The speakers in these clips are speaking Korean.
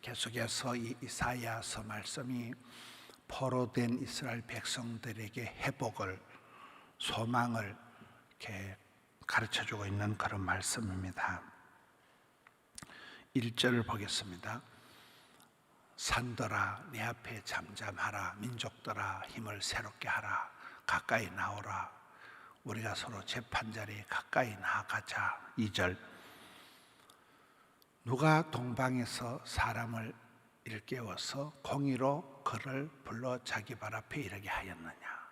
계속해서 이 이사야서 말씀이 포로된 이스라엘 백성들에게 회복을, 소망을 이렇게 가르쳐주고 있는 그런 말씀입니다. 1절을 보겠습니다. 산들아 내 앞에 잠잠하라. 민족들아 힘을 새롭게 하라. 가까이 나오라. 우리가 서로 재판자리에 가까이 나아가자. 2절, 누가 동방에서 사람을 일깨워서 공의로 그를 불러 자기 발 앞에 이르게 하였느냐.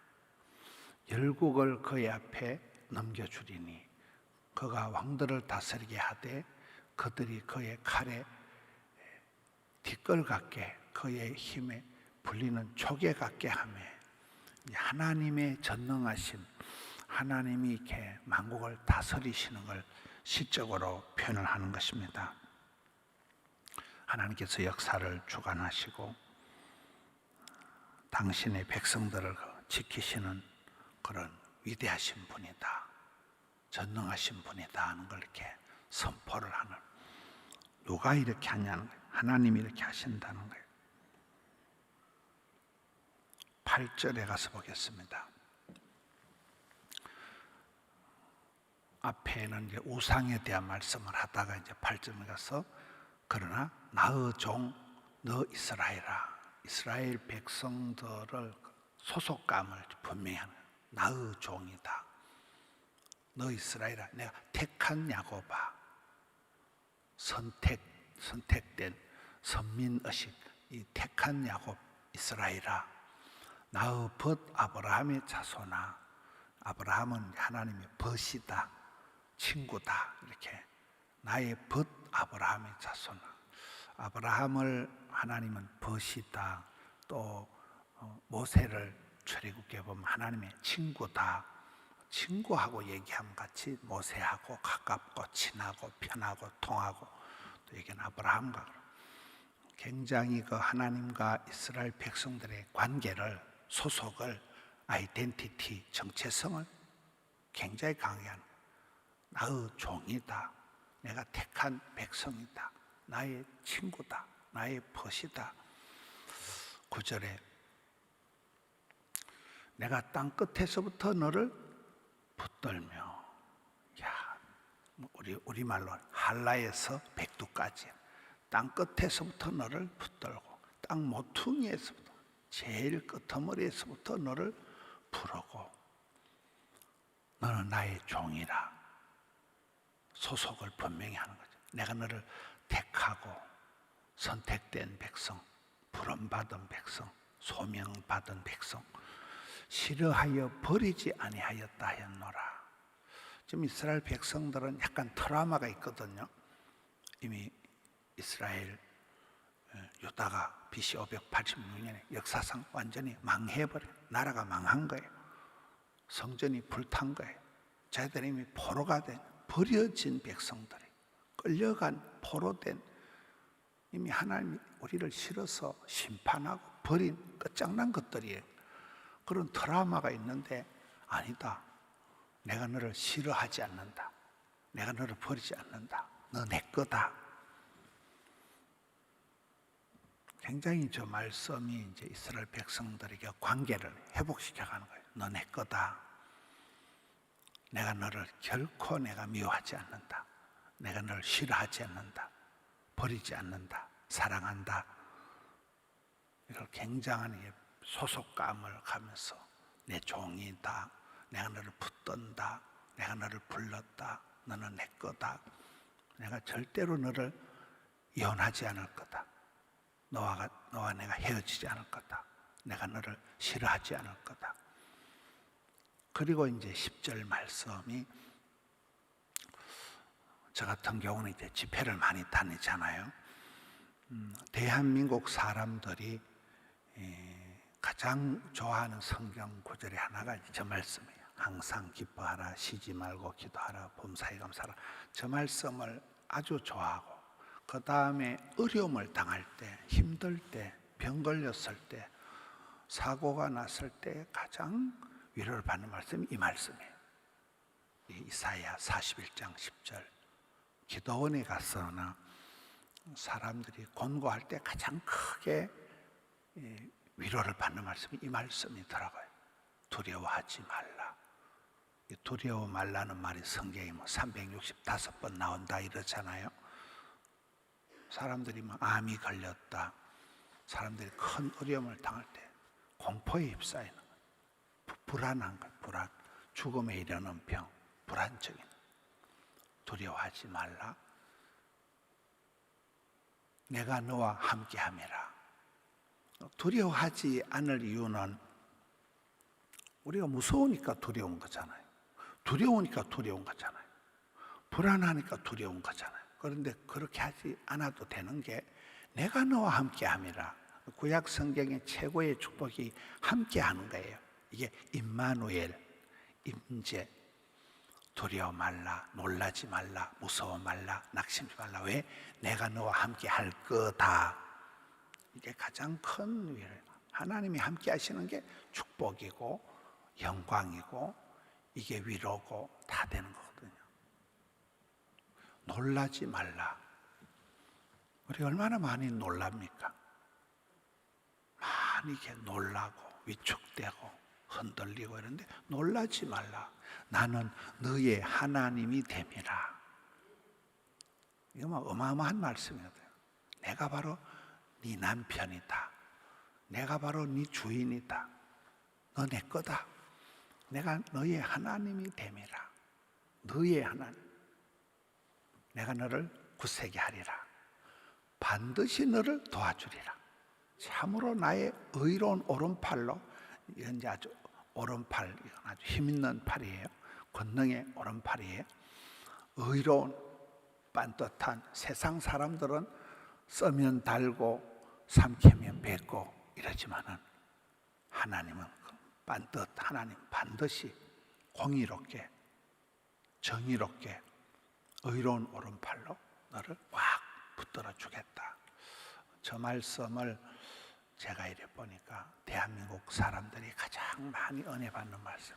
열국을 그의 앞에 넘겨주리니 그가 왕들을 다스리게 하되 그들이 그의 칼에 뒷걸 같게 그의 힘에 불리는 촉에 같게 하며, 하나님의 전능하심, 하나님이 이렇게 만국을 다스리시는 걸 시적으로 표현을 하는 것입니다. 하나님께서 역사를 주관하시고 당신의 백성들을 지키시는 그런 위대하신 분이다, 전능하신 분이다 하는 걸 이렇게 선포를 하는, 누가 이렇게 하냐는 거예요. 하나님이 이렇게 하신다는 거예요. 8절에 가서 보겠습니다. 앞에는 이제 우상에 대한 말씀을 하다가 이제 8절에 가서 그러나 나의 종 너 이스라엘아, 이스라엘 백성들을 소속감을 분명히 하는, 나의 종이다, 너 이스라엘아, 내가 택한 야곱아, 선택된 선민의식, 이 택한 야곱 이스라엘아, 나의 벗 아브라함의 자손아. 아브라함은 하나님의 벗이다, 친구다, 이렇게 나의 벗 아브라함의 자손아. 아브라함을 하나님은 벗이다, 또 모세를 출애굽기에 보면 하나님의 친구다, 친구하고 얘기하면 같이 모세하고 가깝고 친하고 편하고 통하고, 또 여기는 아브라함과 굉장히 그 하나님과 이스라엘 백성들의 관계를, 소속을, 아이덴티티, 정체성을 굉장히 강하게 하는, 나의 종이다, 내가 택한 백성이다, 나의 친구다, 나의 벗이다. 9절에 내가 땅 끝에서부터 너를 붙들며, 야, 우리말로 한라에서 백두까지 땅 끝에서부터 너를 붙들고 땅 모퉁이에서부터, 제일 끄트머리에서부터 너를 부르고 너는 나의 종이라. 소속을 분명히 하는 거죠. 내가 너를 택하고 선택된 백성, 부름받은 백성, 소명받은 백성, 싫어하여 버리지 아니하였다 하였노라. 지금 이스라엘 백성들은 약간 트라우마가 있거든요. 이미 이스라엘 유다가 BC 586년에 역사상 완전히 망해버려, 나라가 망한 거예요. 성전이 불탄 거예요. 자기들이 이미 포로가 된, 버려진 백성들이, 끌려간, 포로된, 이미 하나님이 우리를 싫어서 심판하고 버린 끝장난 것들이에요. 그런 트라우마가 있는데, 아니다, 내가 너를 싫어하지 않는다, 내가 너를 버리지 않는다, 너 내 거다. 굉장히 저 말씀이 이제 이스라엘 백성들에게 관계를 회복시켜가는 거예요. 너 내 거다, 내가 너를 결코 내가 미워하지 않는다, 내가 너를 싫어하지 않는다, 버리지 않는다, 사랑한다. 이걸 굉장한 소속감을 가면서 내 종이다, 내가 너를 붙든다, 내가 너를 불렀다, 너는 내 거다, 내가 절대로 너를 이혼하지 않을 거다, 너와 내가 헤어지지 않을 거다, 내가 너를 싫어하지 않을 거다. 그리고 이제 10절 말씀이, 저 같은 경우는 이제 집회를 많이 다니잖아요. 대한민국 사람들이 가장 좋아하는 성경 구절의 하나가 저 말씀이에요. 항상 기뻐하라, 쉬지 말고 기도하라, 범사에 감사하라. 저 말씀을 아주 좋아하고, 그 다음에 어려움을 당할 때, 힘들 때, 병 걸렸을 때, 사고가 났을 때 가장 위로를 받는 말씀이 이 말씀이에요. 이사야 41장 10절, 기도원에 가서나 사람들이 곤고할 때 가장 크게 위로를 받는 말씀이 이 말씀이더라고요. 두려워하지 말라. 두려워 말라는 말이 성경에 365번 나온다 이러잖아요. 사람들이 암이 걸렸다, 사람들이 큰 어려움을 당할 때 공포에 휩싸이는 거예요. 불안한 것, 불안, 죽음에 이르는 병, 불안적인. 두려워하지 말라. 내가 너와 함께함이라. 두려워하지 않을 이유는 우리가 무서우니까 두려운 거잖아요. 두려우니까 두려운 거잖아요. 불안하니까 두려운 거잖아요. 그런데 그렇게 하지 않아도 되는 게 내가 너와 함께함이라. 구약 성경의 최고의 축복이 함께하는 거예요. 이게 임마누엘, 임재. 두려워 말라, 놀라지 말라, 무서워 말라, 낙심하지 말라. 왜? 내가 너와 함께 할 거다. 이게 가장 큰 위로예요. 하나님이 함께 하시는 게 축복이고 영광이고 이게 위로고 다 되는 거거든요. 놀라지 말라. 우리 얼마나 많이 놀랍니까? 많이 이렇게 놀라고 위축되고 흔들리고 이런데 놀라지 말라. 나는 너의 하나님이 됨이라. 이거 어마어마한 말씀이거든요. 내가 바로 네 남편이다. 내가 바로 네 주인이다. 너 내 거다. 내가 너의 하나님이 됨이라. 너의 하나님. 내가 너를 굳세게 하리라. 반드시 너를 도와주리라. 참으로 나의 의로운 오른팔로, 이건 이제 아주 오른팔, 이건 아주 힘있는 팔이에요. 권능의 오른팔이에요. 의로운 반듯한, 세상 사람들은 써면 달고 삼키면 뱉고 이러지만은 하나님은 반듯, 하나님 반드시 공의롭게 정의롭게 의로운 오른팔로 너를 확 붙들어 주겠다. 저 말씀을 제가 이래 보니까 대한민국 사람들이 가장 많이 은혜 받는 말씀.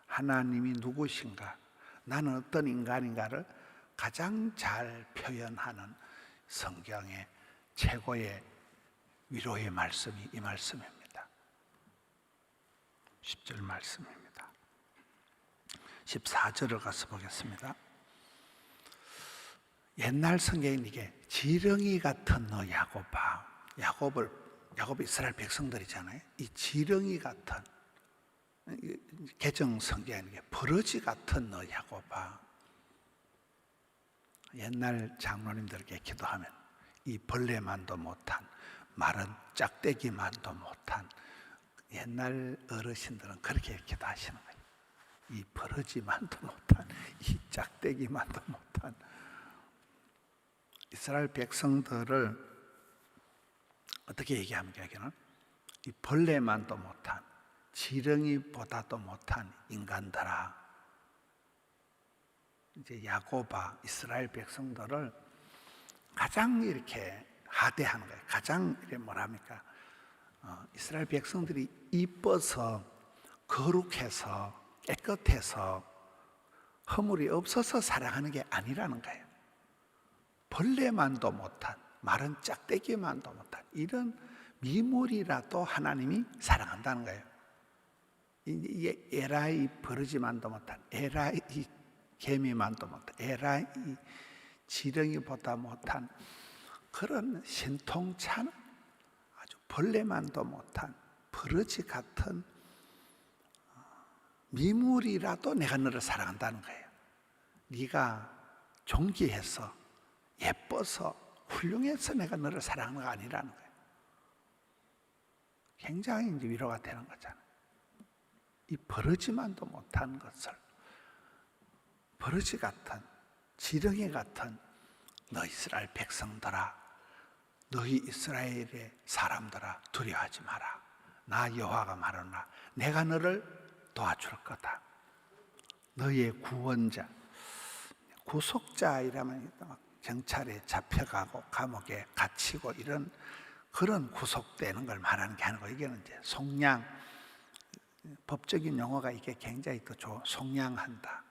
하나님이 누구신가? 나는 어떤 인간인가를 가장 잘 표현하는 성경의 최고의 위로의 말씀이 이 말씀입니다. 10절 말씀입니다. 14절을 가서 보겠습니다. 옛날 성경에 이게 지렁이 같은 너 야곱아. 야곱이 이스라엘 백성들이잖아요. 이 지렁이 같은, 개정 성경에 이게 버러지 같은 너 야곱아. 옛날 장로님들에게 기도하면 이 벌레만도 못한, 마른 짝대기만도 못한 옛날 어르신들은 그렇게 기도하시는 거예요. 이 버러지만도 못한, 이 짝대기만도 못한 이스라엘 백성들을 어떻게 얘기합니까? 여기는 이 벌레만도 못한, 지렁이보다도 못한 인간들아. 이제 야곱아, 이스라엘 백성들을 가장 이렇게 하대하는 거예요. 가장 이렇게 뭐랍니까? 이스라엘 백성들이 이뻐서 거룩해서 깨끗해서 허물이 없어서 사랑하는 게 아니라는 거예요. 벌레만도 못한, 마른 짝대기만도 못한 이런 미물이라도 하나님이 사랑한다는 거예요. 이게 에라이 버러지만도 못한, 에라이 개미만도 못한, 에라이 지렁이보다 못한 그런 신통찮은 아주 벌레만도 못한 버러지 같은 미물이라도 내가 너를 사랑한다는 거예요. 네가 존귀해서 예뻐서 훌륭해서 내가 너를 사랑하는 거 아니라는 거예요. 굉장히 이제 위로가 되는 거잖아요. 이 버러지만도 못한 것을 버러지 같은, 지렁이 같은 너 이스라엘 백성들아, 너희 이스라엘의 사람들아, 두려워하지 마라. 나 여호와가 말하노라. 내가 너를 도와줄 거다. 너의 구원자, 구속자 이라면 경찰에 잡혀가고 감옥에 갇히고 이런 그런 구속되는 걸 말하는 게 아니고, 이게는 이제 속량, 법적인 용어가 이게 굉장히 더 속량한다.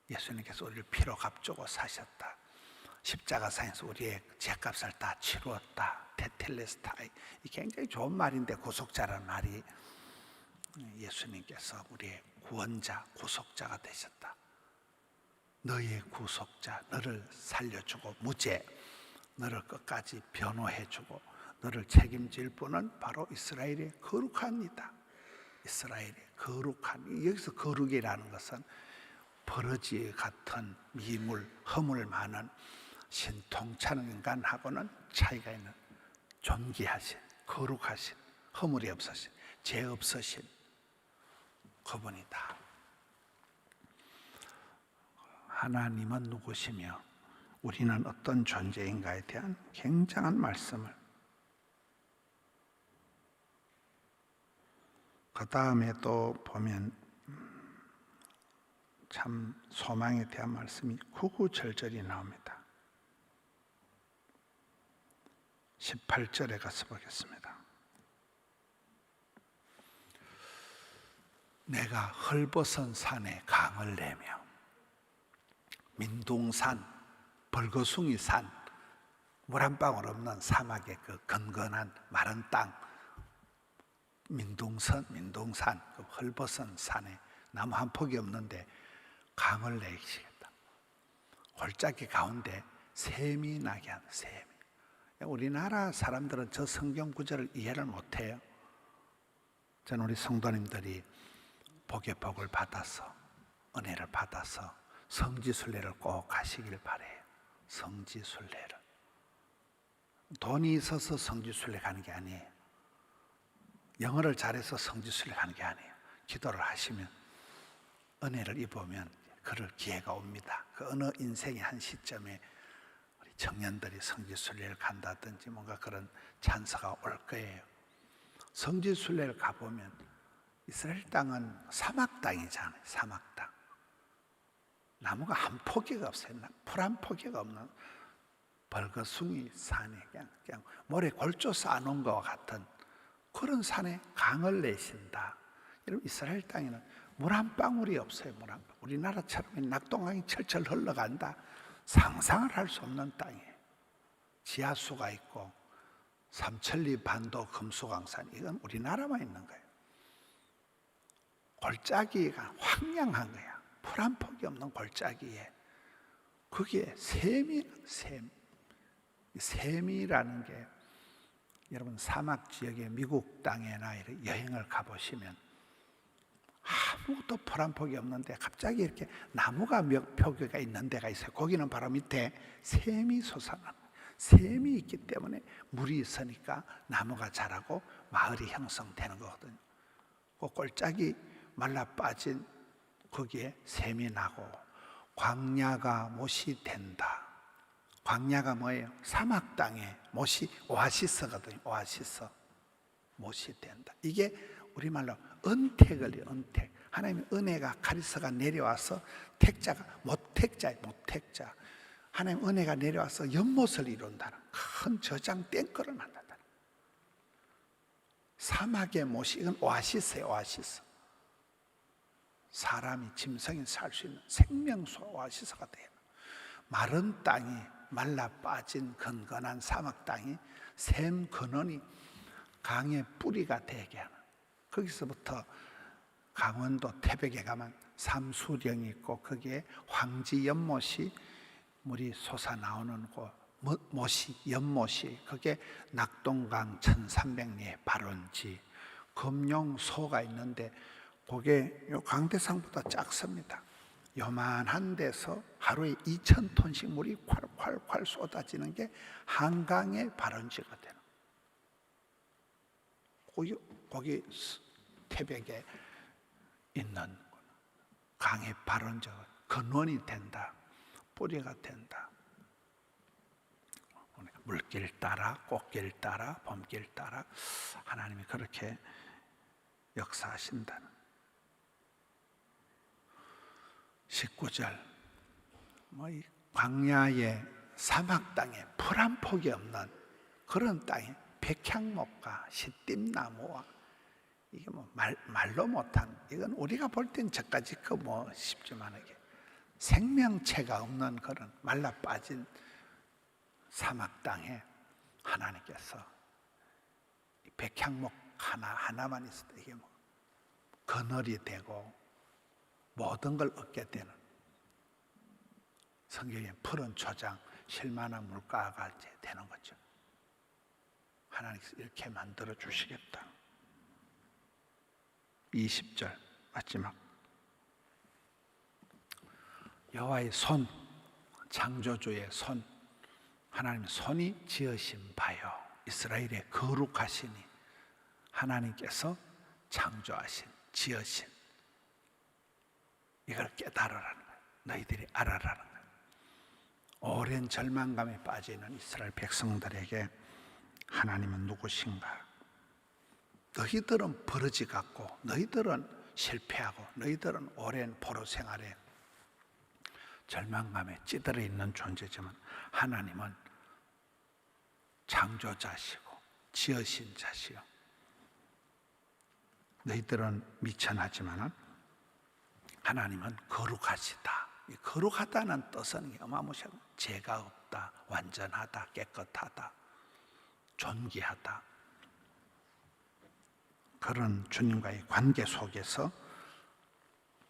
예수님께서 우리를 피로 값주고 사셨다. 십자가상에서 우리의 죄값을 다 치루었다. 테텔레스타이. 이 굉장히 좋은 말인데, 구속자라는 말이 예수님께서 우리의 구원자, 구속자가 되셨다. 너의 구속자, 너를 살려주고 무죄, 너를 끝까지 변호해주고 너를 책임질 분은 바로 이스라엘의 거룩한 이다. 이스라엘의 거룩한, 여기서 거룩이라는 것은 버러지 같은 미물, 허물 많은 신통찮은 인간하고는 차이가 있는 존귀하신, 거룩하신, 허물이 없으신, 죄 없으신 그분이다. 하나님은 누구시며 우리는 어떤 존재인가에 대한 굉장한 말씀을, 그 다음에 또 보면 참 소망에 대한 말씀이 구구절절히 나옵니다. 18절에 가서 보겠습니다. 내가 헐벗은 산에 강을 내며 민둥산, 벌거숭이 산, 물 한 방울 없는 사막의 그 건건한 마른 땅, 민둥산, 그 헐벗은 산에 나무 한 폭이 없는데 강을 내시겠다. 골짜기 가운데 샘이 나게 하는 샘. 우리나라 사람들은 저 성경 구절을 이해를 못해요. 저는 우리 성도님들이 복의 복을 받아서, 은혜를 받아서 성지순례를 꼭 가시길 바래요. 성지순례를. 돈이 있어서 성지순례 가는 게 아니에요. 영어를 잘해서 성지순례 가는 게 아니에요. 기도를 하시면, 은혜를 입으면 그럴 기회가 옵니다. 그 어느 인생의 한 시점에 우리 청년들이 성지순례를 간다든지 뭔가 그런 찬스가 올 거예요. 성지순례를 가보면 이스라엘 땅은 사막 땅이잖아요. 사막 땅. 나무가 한 포기가 없어요. 풀 한 포기가 없는 벌거숭이 산에 그냥 모래 골조 쌓아놓은 것과 같은 그런 산에 강을 내신다. 여러분, 이스라엘 땅에는 물 한 방울이 없어요. 물 한 방울. 우리나라처럼 낙동강이 철철 흘러간다. 상상을 할 수 없는 땅이에요. 지하수가 있고 삼천리 반도 금수강산, 이건 우리나라만 있는 거예요. 골짜기가 황량한 거야. 풀 한 폭이 없는 골짜기에 거기에 샘이라는 게, 여러분 사막 지역의 미국 땅에나 여행을 가보시면 아무것도 풀 한 폭이 없는데 갑자기 이렇게 나무가 몇 표기가 있는 데가 있어요. 거기는 바로 밑에 샘이 솟아나는, 샘이 있기 때문에 물이 있으니까 나무가 자라고 마을이 형성되는 거거든요. 그 골짜기 말라 빠진 거기에 샘이 나고 광야가 못이 된다. 광야가 뭐예요? 사막 땅에 못이, 오아시스거든요. 오아시스. 못이 된다. 이게 우리말로 은택을, 은택. 하나님의 은혜가, 카리스가 내려와서 택자가 모택자예요. 모택자. 하나님 은혜가 내려와서 연못을 이룬다는 큰 저장 땡크를 만든다. 사막의 못이, 이건 오아시스예요. 오아시스. 사람이, 짐승이 살 수 있는 생명수 오아시스가 돼요. 마른 땅이, 말라 빠진 건건한 사막 땅이 샘 근원이 강의 뿌리가 되게 하는, 거기서부터 강원도 태백에 가면 삼수령이 있고 거기에 황지 연못이 물이 솟아나오는 곳, 못이, 연못이, 그게 낙동강 1300리의 발원지, 금룡소가 있는데 그게 요 강대상보다 작습니다. 요만한 데서 하루에 2000톤씩 물이 콸콸콸 쏟아지는 게 한강의 발원지가 되는 거기 태백에 있는 강의 발원지가 근원이 된다. 뿌리가 된다. 물길 따라, 꽃길 따라, 봄길 따라 하나님이 그렇게 역사하신다는. 19절, 이 광야의 사막 땅에 풀 한 폭이 없는 그런 땅에 백향목과 시띠나무와, 이게 말로 못한, 이건 우리가 볼 땐 저까지 쉽지만 이게 생명체가 없는 그런 말라 빠진 사막 땅에 하나님께서 백향목 하나만 있어도 이게 뭐 그늘이 되고 모든 걸 얻게 되는, 성경에 푸른 초장, 실만한 물가가 이제 되는 거죠. 하나님께서 이렇게 만들어 주시겠다. 20절 마지막. 여호와의 손, 창조주의 손, 하나님의 손이 지으신 바요. 이스라엘의 거룩하시니 하나님께서 창조하신, 지으신, 이걸 깨달으라는 거예요. 너희들이 알아라는 거예요. 오랜 절망감에 빠지는 이스라엘 백성들에게 하나님은 누구신가? 너희들은 버러지 같고, 너희들은 실패하고, 너희들은 오랜 포로 생활에 절망감에 찌들어 있는 존재지만 하나님은 창조자시고 지으신 자시요. 너희들은 미천하지만 하나님은 거룩하시다. 이 거룩하다는 뜻은 어마무시하고, 죄가 없다, 완전하다, 깨끗하다, 존귀하다. 그런 주님과의 관계 속에서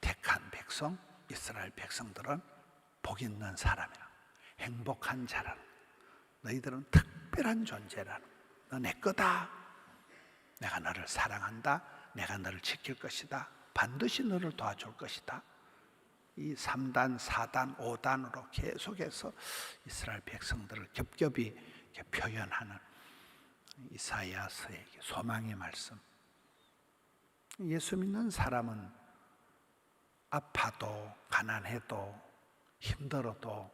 택한 백성, 이스라엘 백성들은 복 있는 사람이라, 행복한 자라, 너희들은 특별한 존재라, 너 내 거다, 내가 너를 사랑한다, 내가 너를 지킬 것이다, 반드시 너를 도와줄 것이다. 이 3단, 4단, 5단으로 계속해서 이스라엘 백성들을 겹겹이 이렇게 표현하는 이사야서의 소망의 말씀. 예수 믿는 사람은 아파도 가난해도 힘들어도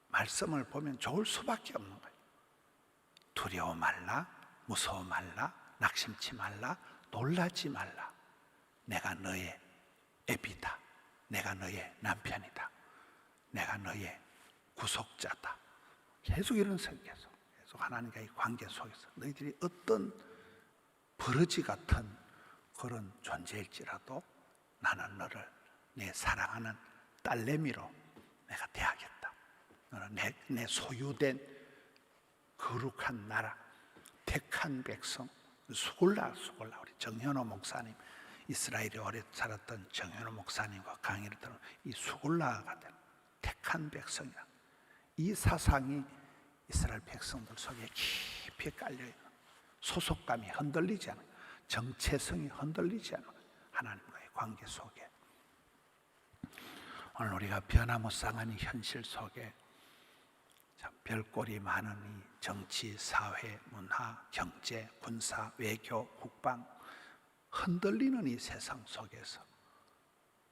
말씀을 보면 좋을 수밖에 없는 거예요. 두려워 말라, 무서워 말라, 낙심치 말라, 놀라지 말라. 내가 너의 애비다. 내가 너의 남편이다. 내가 너의 구속자다. 계속 이런 속에서, 계속 하나님과의 관계 속에서 너희들이 어떤 버러지 같은 그런 존재일지라도 나는 너를 내 사랑하는 딸내미로 내가 대하겠다. 너는 내 소유된 거룩한 나라, 택한 백성, 수굴라 우리 정현호 목사님, 이스라엘에 오래 살았던 정현호 목사님과 강의를 들은 이 수굴라가 된 택한 백성이라, 이 사상이 이스라엘 백성들 속에 깊이 깔려있는, 소속감이 흔들리지 않아요. 정체성이 흔들리지 않아요. 하나님과의 관계 속에. 오늘 우리가 변화무쌍한 이 현실 속에 참 별꼴이 많은 이 정치, 사회, 문화, 경제, 군사, 외교, 국방, 흔들리는 이 세상 속에서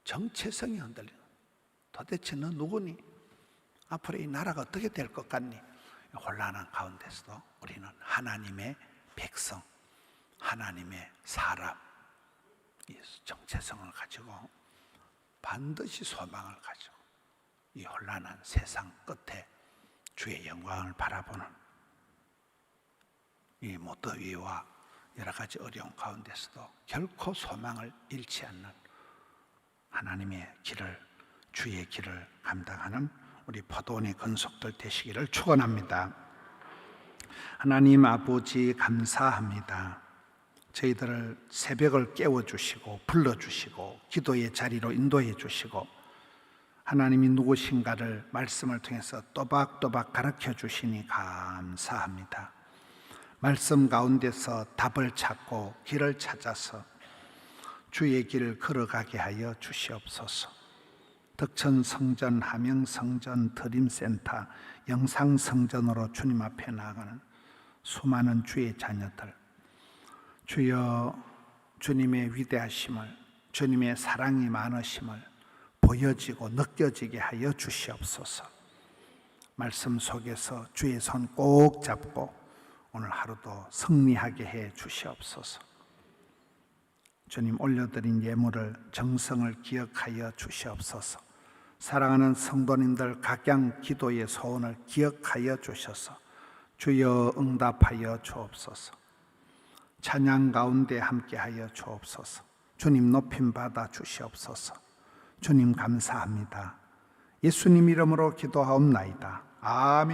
정체성이 흔들리는, 도대체 너 누구니? 앞으로 이 나라가 어떻게 될 것 같니? 혼란한 가운데서도 우리는 하나님의 백성, 하나님의 사람, 이 정체성을 가지고 반드시 소망을 가지고 이 혼란한 세상 끝에 주의 영광을 바라보는 이 무더위와 여러 가지 어려운 가운데서도 결코 소망을 잃지 않는 하나님의 길을, 주의 길을 감당하는 우리 포도원의 건속들 되시기를 축원합니다. 하나님 아버지 감사합니다. 저희들을 새벽을 깨워주시고 불러주시고 기도의 자리로 인도해 주시고 하나님이 누구신가를 말씀을 통해서 또박또박 가르쳐 주시니 감사합니다. 말씀 가운데서 답을 찾고 길을 찾아서 주의 길을 걸어가게 하여 주시옵소서. 덕천성전, 함영성전, 드림센터, 영상성전으로 주님 앞에 나아가는 수많은 주의 자녀들, 주여 주님의 위대하심을, 주님의 사랑이 많으심을 보여지고 느껴지게 하여 주시옵소서. 말씀 속에서 주의 손 꼭 잡고 오늘 하루도 승리하게 해 주시옵소서. 주님 올려드린 예물을, 정성을 기억하여 주시옵소서. 사랑하는 성도님들 각양 기도의 소원을 기억하여 주셔서 주여 응답하여 주옵소서. 찬양 가운데 함께하여 주옵소서. 주님 높임 받아 주시옵소서. 주님 감사합니다. 예수님 이름으로 기도하옵나이다. 아멘.